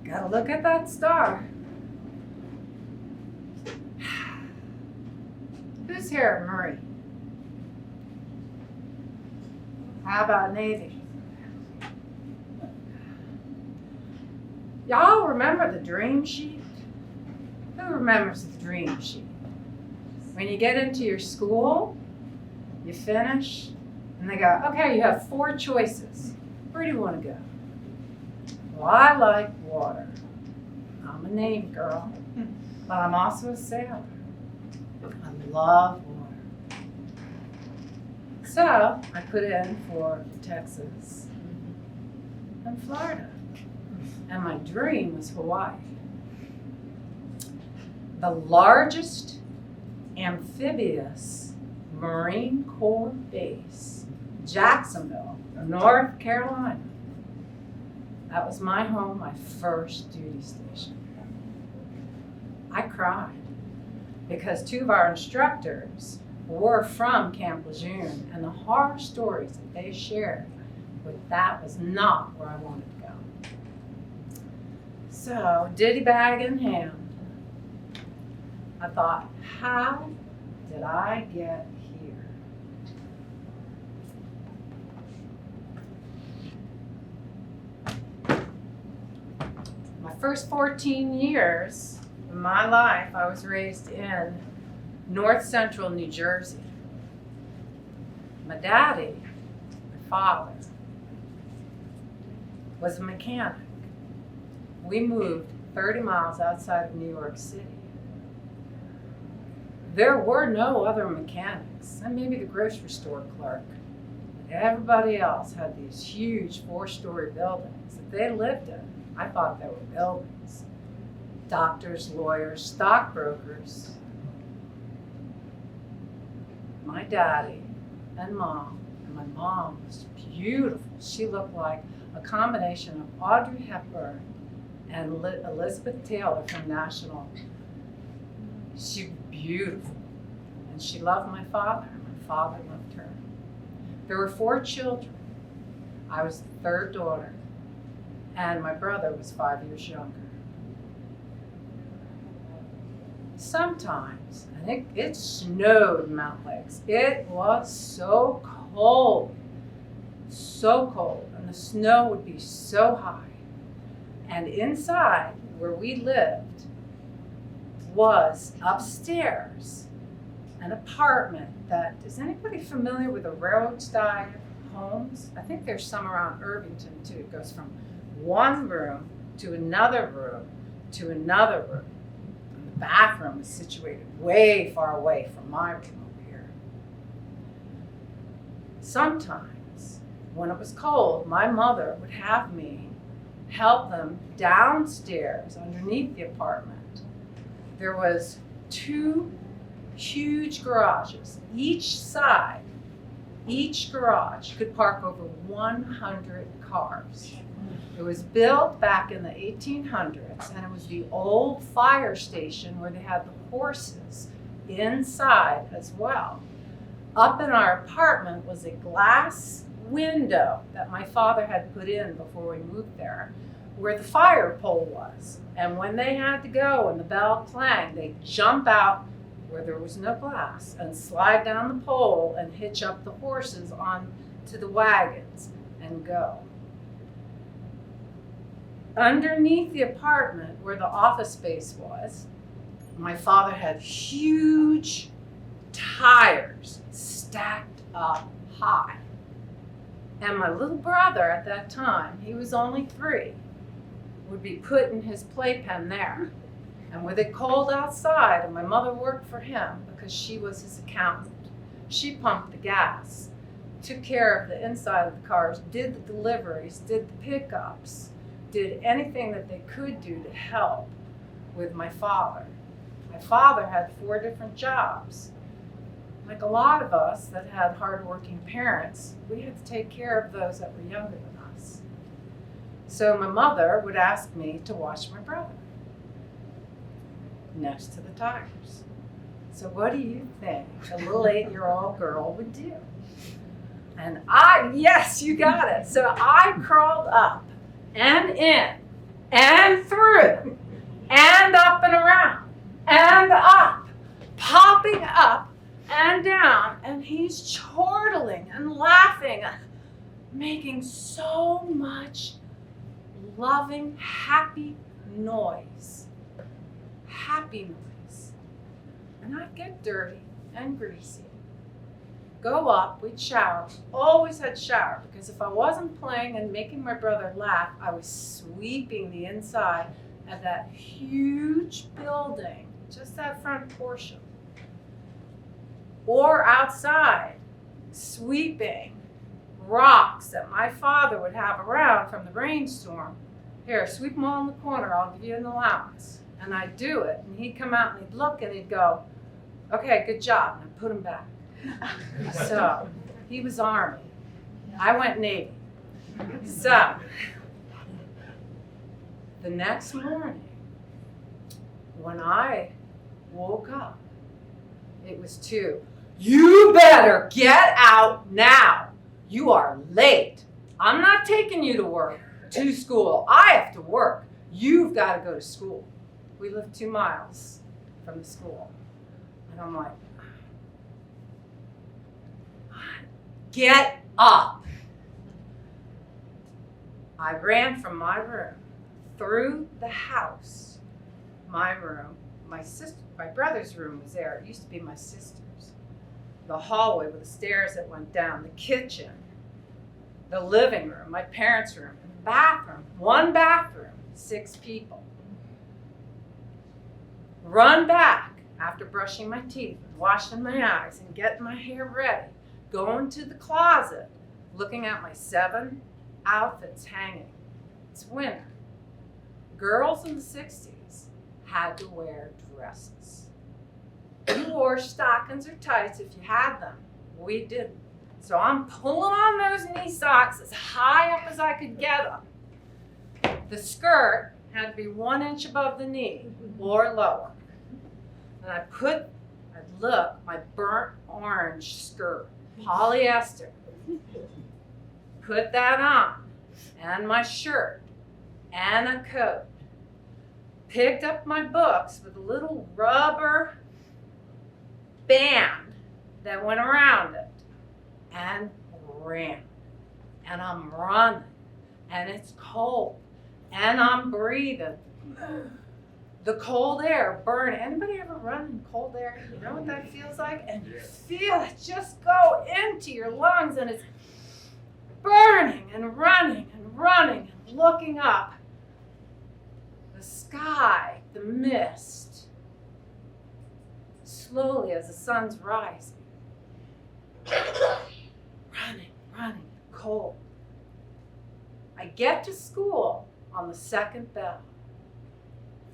Gotta look at that star. Who's here, Marie? How about Navy? Y'all remember the dream sheet? Who remembers the dream sheet? When you get into your school, you finish, and they go, okay, you have 4 choices. Where do you want to go? Well, I like water. I'm a Navy girl, but I'm also a sailor. I love water. So I put in for Texas and Florida. And my dream was Hawaii. The largest amphibious Marine Corps base, Jacksonville, North Carolina. That was my home, my first duty station. I cried because 2 of our instructors were from Camp Lejeune, and the horror stories that they shared, but that was not where I wanted to go. So, ditty bag in hand, I thought, how did I get here? My first 14 years of my life, I was raised in North Central New Jersey. My daddy, my father, was a mechanic. We moved 30 miles outside of New York City. There were no other mechanics, and maybe the grocery store clerk. Everybody else had these huge 4-story buildings that they lived in. I thought they were buildings. Doctors, lawyers, stockbrokers. My daddy and my mom was beautiful. She looked like a combination of Audrey Hepburn and Elizabeth Taylor from National. She was beautiful. And she loved my father, and my father loved her. There were 4 children. I was the 3rd daughter, and my brother was 5 years younger. Sometimes, and it snowed in Mount Lakes. It was so cold, and the snow would be so high. And inside where we lived was upstairs an apartment that, is anybody familiar with the railroad style homes? I think there's some around Irvington too. It goes from one room to another room to another room. And the bathroom is situated way far away from my room over here. Sometimes when it was cold, my mother would have me help them downstairs underneath the apartment. There was 2 huge garages. Each garage could park over 100 cars. It was built back in the 1800s, and it was the old fire station where they had the horses inside as well. Up in our apartment was a glass window that my father had put in before we moved there, where the fire pole was. And when they had to go and the bell clanged, they'd jump out where there was no glass and slide down the pole and hitch up the horses onto the wagons and go. Underneath the apartment where the office space was, my father had huge tires stacked up high. And my little brother at that time, he was only 3, would be putting his playpen there. And with it cold outside, and my mother worked for him because she was his accountant. She pumped the gas, took care of the inside of the cars, did the deliveries, did the pickups, did anything that they could do to help with my father. My father had 4 different jobs. Like a lot of us that had hardworking parents, we had to take care of those that were younger than us. So my mother would ask me to watch my brother next to the tires. So what do you think a little 8-year-old girl would do? And yes, you got it. So I crawled up and in and through, and up and around, and up, popping up and down, and he's chortling and laughing, making so much loving, happy noise. Happy noise. And I'd get dirty and greasy. Go up, we'd shower. Always had shower, because if I wasn't playing and making my brother laugh, I was sweeping the inside of that huge building, just that front portion. Or outside, sweeping rocks that my father would have around from the rainstorm. Here, sweep them all in the corner, I'll give you an allowance. And I'd do it, and he'd come out and he'd look and he'd go, okay, good job, and I'd put them back. So, he was Army. I went Navy. So, the next morning, when I woke up, it was 2. You better get out now. You are late. I'm not taking you to work, to school. I have to work. You've got to go to school. We live 2 miles from the school. And I'm like, get up. I ran from my room, through the house, my room, my brother's room was there. It used to be my sister's. The hallway with the stairs that went down, the kitchen, the living room, my parents' room, and the bathroom. 1 bathroom, 6 people. Run back after brushing my teeth, washing my eyes, and getting my hair ready. Going to the closet, looking at my 7 outfits hanging. It's winter. Girls in the 60s had to wear dresses. You wore stockings or tights if you had them. We didn't. So I'm pulling on those knee socks as high up as I could get them. The skirt had to be 1 inch above the knee or lower. And I'd look, my burnt orange skirt, polyester, put that on, and my shirt, and a coat. Picked up my books with a little rubber band that went around it, and ran. And I'm running, and it's cold, and I'm breathing. The cold air burning. Anybody ever run in cold air? You know what that feels like? And you feel it just go into your lungs, and it's burning and running and running and looking up. The sky, the mist, slowly as the sun's rising. Running, cold. I get to school on the 2nd bell.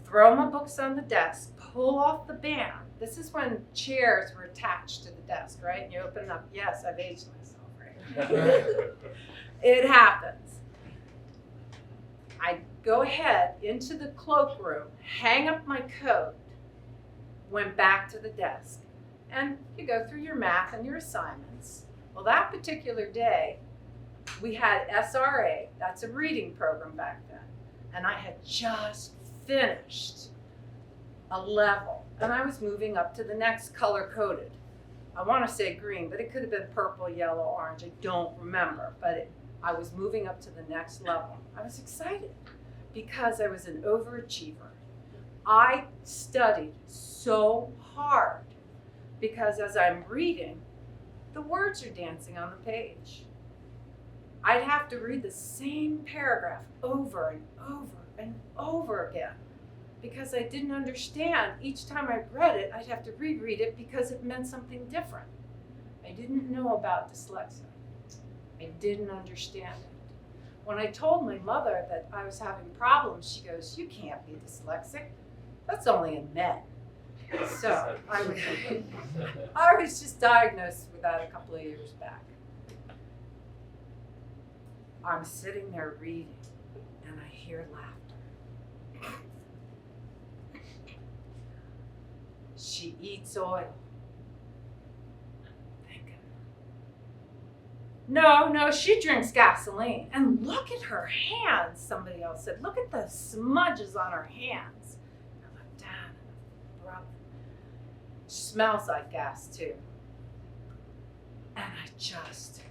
Throw my books on the desk, pull off the band. This is when chairs were attached to the desk, right? And you open it up. Yes, I've aged myself, right? It happens. I go ahead into the cloakroom, hang up my coat, went back to the desk. And you go through your math and your assignments. Well, that particular day, we had SRA. That's a reading program back then. And I had just finished a level, and I was moving up to the next color-coded. I want to say green, but it could have been purple, yellow, orange. I don't remember, but I was moving up to the next level. I was excited because I was an overachiever. I studied so hard because as I'm reading, the words are dancing on the page. I'd have to read the same paragraph over and over and over again because I didn't understand. Each time I read it, I'd have to reread it because it meant something different. I didn't know about dyslexia. I didn't understand it. When I told my mother that I was having problems, she goes, "You can't be dyslexic. That's only in men." So I was just diagnosed with that a couple of years back. I'm sitting there reading, and I hear laughter. She eats oil. Thinking, No, she drinks gasoline. And look at her hands, somebody else said. Look at the smudges on her hands. I looked down and rubbed. She smells like gas too. And I just,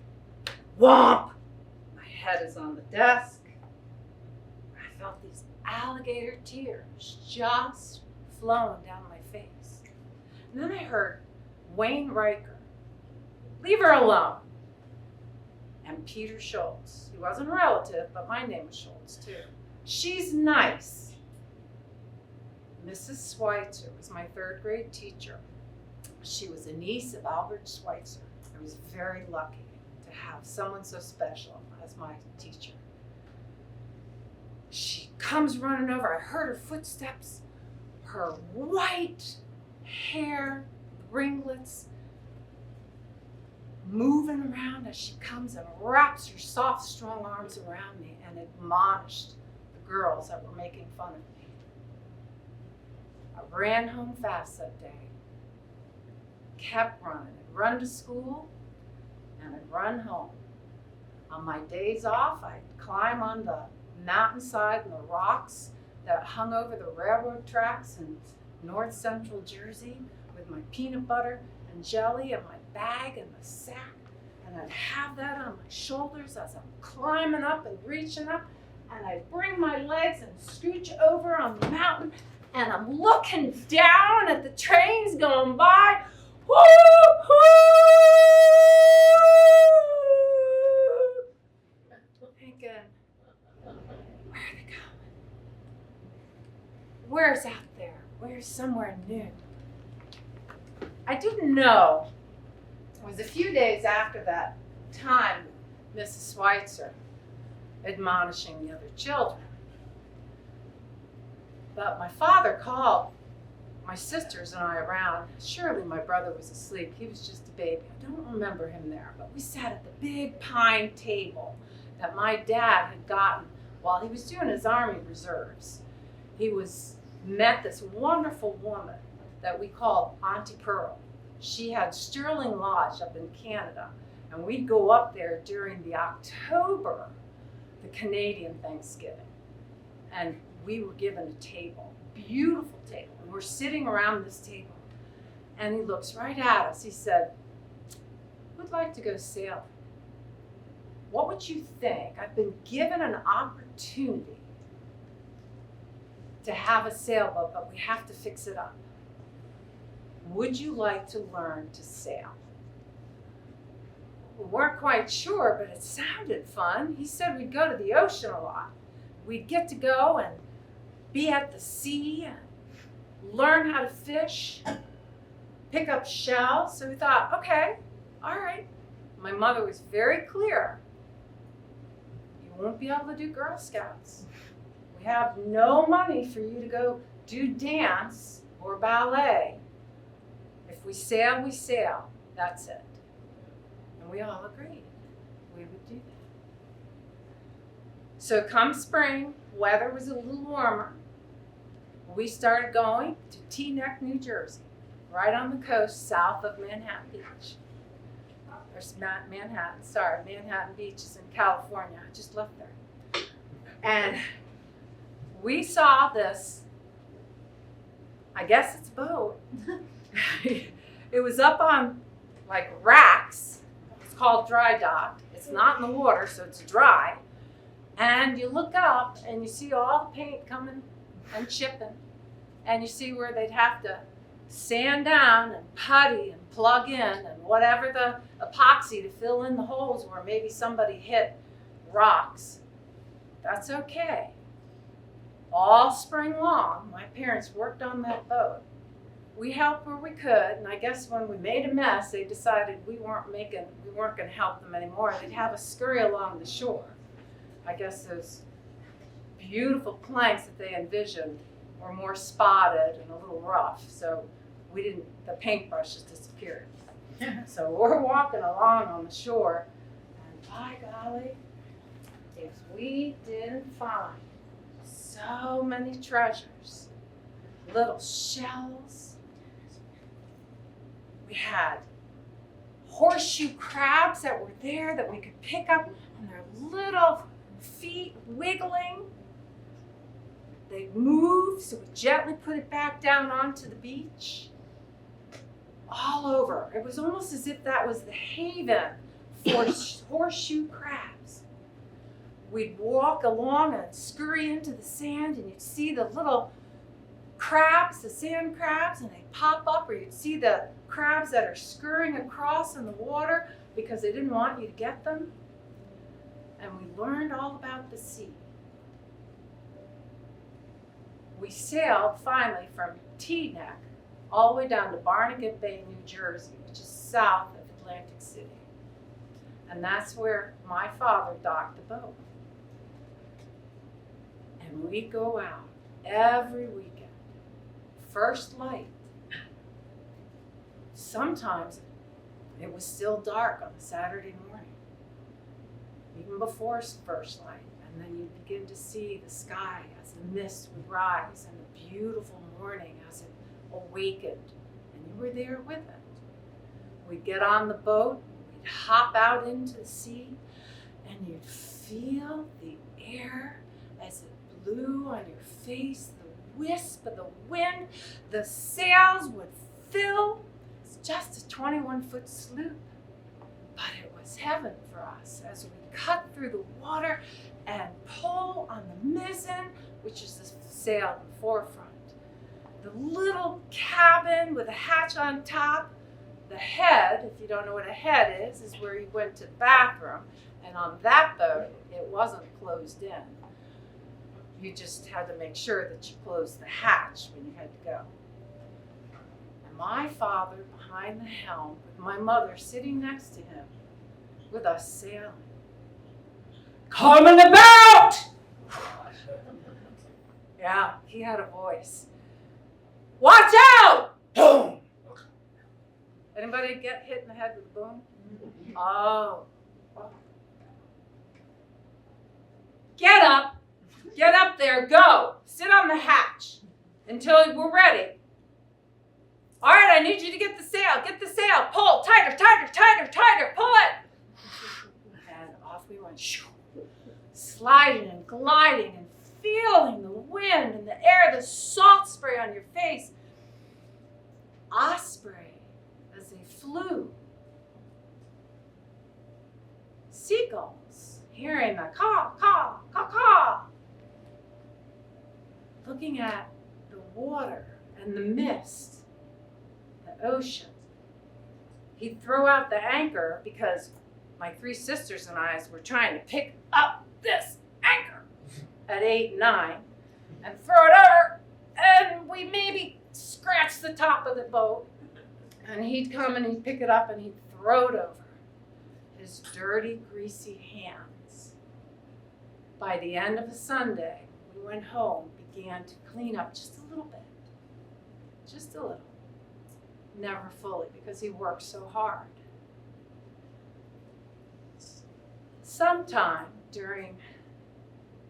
whomp! My head is on the desk. I felt these alligator tears just flowing down my face. And then I heard Wayne Riker, leave her alone. And Peter Schultz, he wasn't a relative, but my name was Schultz too. She's nice. Mrs. Schweitzer was my third grade teacher. She was a niece of Albert Schweitzer. I was very lucky to have someone so special as my teacher. She comes running over. I heard her footsteps, her white hair, ringlets, moving around as she comes and wraps her soft, strong arms around me and admonished the girls that were making fun of me. I ran home fast that day, kept running. I'd run to school and I'd run home. On my days off, I'd climb on the mountainside and the rocks that hung over the railroad tracks in north central Jersey with my peanut butter and jelly and my bag and the sack, and I'd have that on my shoulders as I'm climbing up and reaching up, and I'd bring my legs and scooch over on the mountain, and I'm looking down at the trains going by. Woo, woo! Thinking, where are they going? Where's out there? Where's somewhere new? I didn't know. It was a few days after that time, Mrs. Schweitzer admonishing the other children. But my father called my sisters and I around. Surely my brother was asleep. He was just a baby. I don't remember him there, but we sat at the big pine table that my dad had gotten while he was doing his Army Reserves. He met this wonderful woman that we called Auntie Pearl. She had Sterling Lodge up in Canada, and we'd go up there during the October, the Canadian Thanksgiving, and we were given a table, beautiful table, and we're sitting around this table, and he looks right at us. He said, "Who'd like to go sailing? What would you think? I've been given an opportunity to have a sailboat, but we have to fix it up. Would you like to learn to sail?" We weren't quite sure, but it sounded fun. He said we'd go to the ocean a lot. We'd get to go and be at the sea and learn how to fish, pick up shells. So we thought, okay, all right. My mother was very clear. You won't be able to do Girl Scouts. We have no money for you to go do dance or ballet. If we sail, we sail. That's it. And we all agreed we would do that. So come spring, weather was a little warmer. We started going to Teaneck, New Jersey, right on the coast south of Manhattan Beach. There's Manhattan Beach is in California. I just left there. And we saw this, I guess it's a boat. It was up on like racks. It's called dry dock. It's not in the water, so it's dry. And you look up and you see all the paint coming and chipping. And you see where they'd have to sand down and putty and plug in and whatever the epoxy to fill in the holes where maybe somebody hit rocks. That's okay. All spring long, my parents worked on that boat. We helped where we could, and I guess when we made a mess, they decided we weren't going to help them anymore. They'd have us scurry along the shore. I guess those beautiful planks that they envisioned were more spotted and a little rough, so the paintbrushes disappeared. So we're walking along on the shore, and by golly, if we didn't find so many treasures, little shells. We had horseshoe crabs that were there that we could pick up on their little feet wiggling. They'd move, so we gently put it back down onto the beach. All over. It was almost as if that was the haven for horseshoe crabs. We'd walk along and scurry into the sand, and you'd see the little crabs, the sand crabs, and they'd pop up, or you'd see the crabs that are scurrying across in the water because they didn't want you to get them. And we learned all about the sea. We sailed finally from Teaneck all the way down to Barnegat Bay, New Jersey, which is south of Atlantic City. And that's where my father docked the boat. And we go out every weekend. First light. Sometimes it was still dark on a Saturday morning, even before first light. And then you'd begin to see the sky as the mist would rise and the beautiful morning as it awakened. And you were there with it. We'd get on the boat, we'd hop out into the sea, and you'd feel the air as it blew on your face, the wisp of the wind, the sails would fill. It's just a 21-foot sloop, but it was heaven for us as we cut through the water and pull on the mizzen, which is the sail in the forefront. The little cabin with a hatch on top. The head, if you don't know what a head is where you went to the bathroom. And on that boat, it wasn't closed in. You just had to make sure that you closed the hatch when you had to go. And my father behind the helm with my mother sitting next to him with us sailing. Coming about! Yeah, he had a voice. Watch out! Boom! Anybody get hit in the head with a boom? Oh. Get up. Get up there. Go. Sit on the hatch until we're ready. All right, I need you to get the sail. Get the sail. Pull. Tighter, tighter, tighter, tighter. Pull it. And off we went. Sliding and gliding and feeling the wind and the air, the salt spray on your face. Osprey as they flew. Seagulls hearing the caw, caw, caw, caw. Looking at the water and the mist, the ocean. He'd throw out the anchor because my three sisters and I were trying to pick up this anchor at 8 and 9 and throw it over, and we maybe scratched the top of the boat, and he'd come and he'd pick it up and he'd throw it over. His dirty, greasy hands. By the end of a Sunday, we went home, began to clean up just a little bit. Just a little. Never fully, because he worked so hard. Sometime during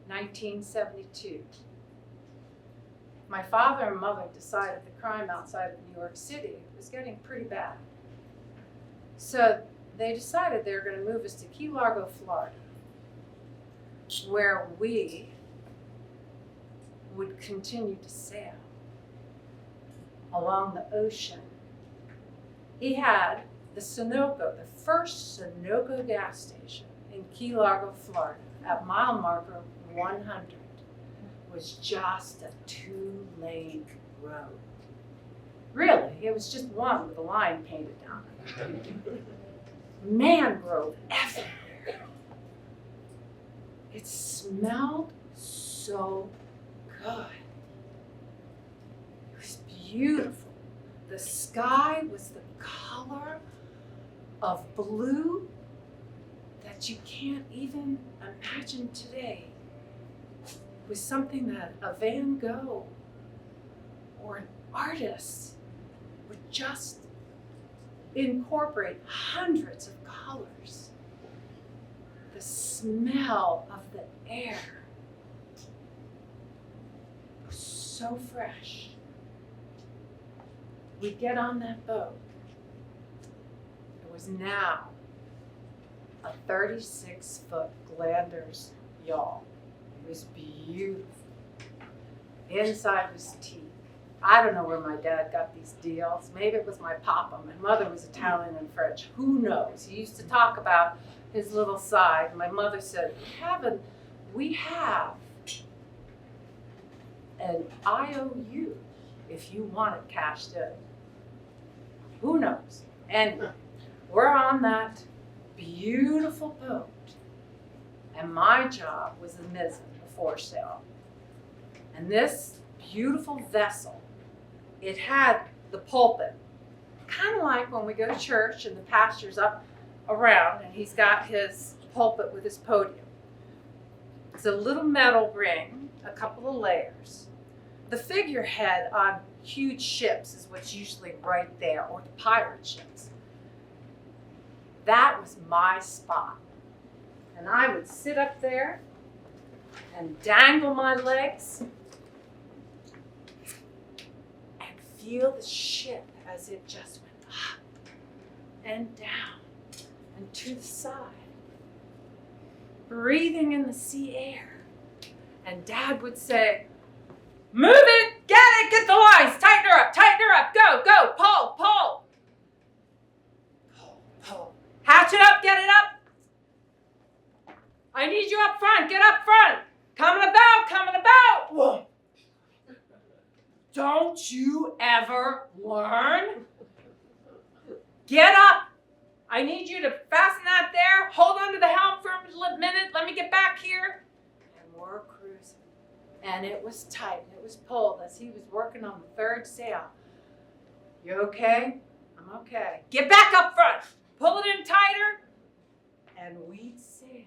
1972, my father and mother decided the crime outside of New York City was getting pretty bad. So they decided they were going to move us to Key Largo, Florida, where we would continue to sail along the ocean. He had the Sunoco, the first Sunoco gas station in Key Largo, Florida, at mile marker 100, was just a 2-lane road. Really, it was just one with a line painted down it. Mangrove everywhere. It smelled so good. It was beautiful. The sky was the color of blue that you can't even imagine today. It was something that a Van Gogh or an artist would just incorporate hundreds of colors. The smell of the air was so fresh. We'd get on that boat. It was now a 36-foot glander's yawl. It was beautiful. Inside was teak. I don't know where my dad got these deals. Maybe it was my papa. My mother was Italian and French. Who knows? He used to talk about his little side. My mother said, we have an IOU if you want it cashed in. Who knows? Anyway, we're on that beautiful boat. And my job was the mizzen, the foresail. And this beautiful vessel, it had the pulpit. Kind of like when we go to church and the pastor's up around and he's got his pulpit with his podium. It's a little metal ring, a couple of layers. The figurehead on huge ships is what's usually right there, or the pirate ships. That was my spot. And I would sit up there and dangle my legs and feel the ship as it just went up and down and to the side, breathing in the sea air. And Dad would say, "Move it, get the lines, tighten her up, go, pull, pull, pull. Hatch it up, get it up. I need you up front, get up front. Coming about. Whoa. Don't you ever learn? Get up. I need you to fasten that there. Hold on to the helm for a minute. Let me get back here." And we're cruising. And it was tight. It was pulled as he was working on the third sail. "You okay?" "I'm okay." "Get back up front. Pull it in tighter." And we'd sail.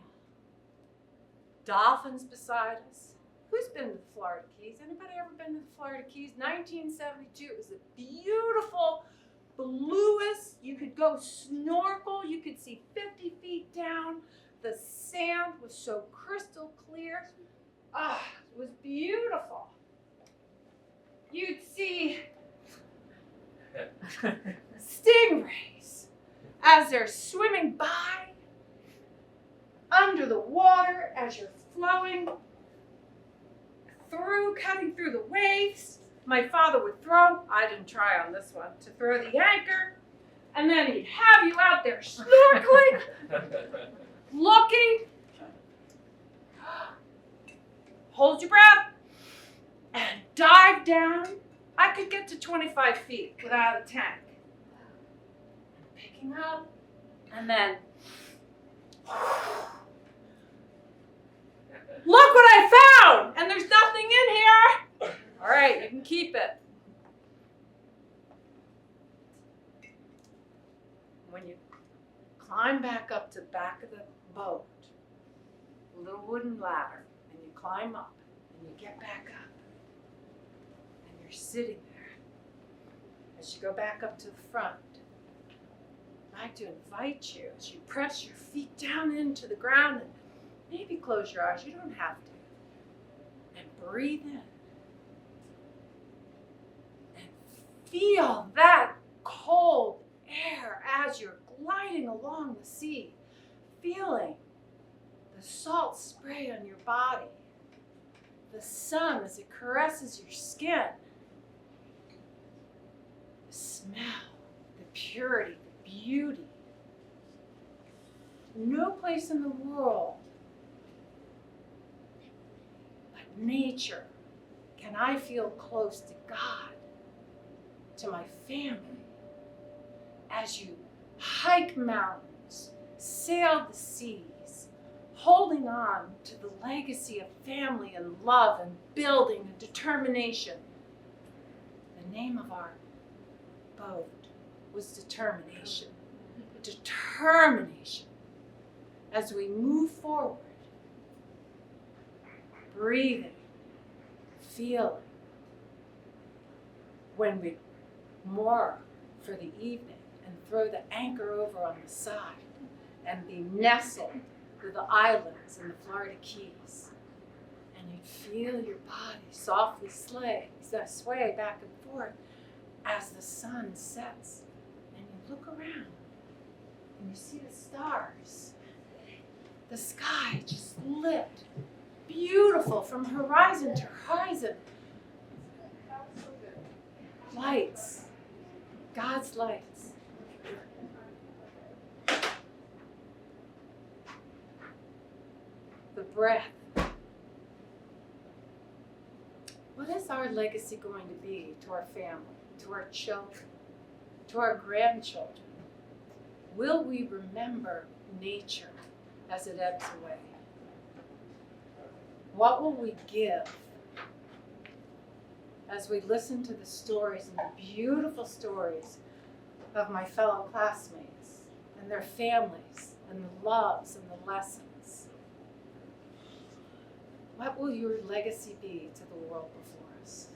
Dolphins beside us. Who's been to the Florida Keys? Anybody ever been to the Florida Keys? 1972. It was a beautiful bluest. You could go snorkel. You could see 50 feet down. The sand was so crystal clear. It was beautiful. You'd see stingrays as they're swimming by, under the water as you're flowing through, cutting through the waves. My father would throw, I didn't try on this one, to throw the anchor, and then he'd have you out there snorkeling, looking, hold your breath, and dive down. I could get to 25 feet without a tank. Picking up, and then, look what I found! And there's nothing in here! All right, you can keep it. When you climb back up to the back of the boat, a little wooden ladder, and you climb up, and you get back up, and you're sitting there. As you go back up to the front, I'd like to invite you, as you press your feet down into the ground, and maybe close your eyes, you don't have to, and breathe in. And feel that cold air as you're gliding along the sea, feeling the salt spray on your body, the sun as it caresses your skin, the smell, the purity, the beauty. No place in the world but nature can I feel close to God, to my family. As you hike mountains, sail the seas, holding on to the legacy of family and love and building and determination. The name of our boat was Determination. Determination. As we move forward, breathing, feeling. When we moor for the evening and throw the anchor over on the side and be nestled with the islands in the Florida Keys. And you'd feel your body softly sway back and forth as the sun sets. And you look around and you see the stars. The sky just lit, beautiful from horizon to horizon. Lights, God's lights. The breath. What is our legacy going to be to our family, to our children, to our grandchildren? Will we remember nature as it ebbs away? What will we give as we listen to the stories and the beautiful stories of my fellow classmates and their families and the loves and the lessons? What will your legacy be to the world before us?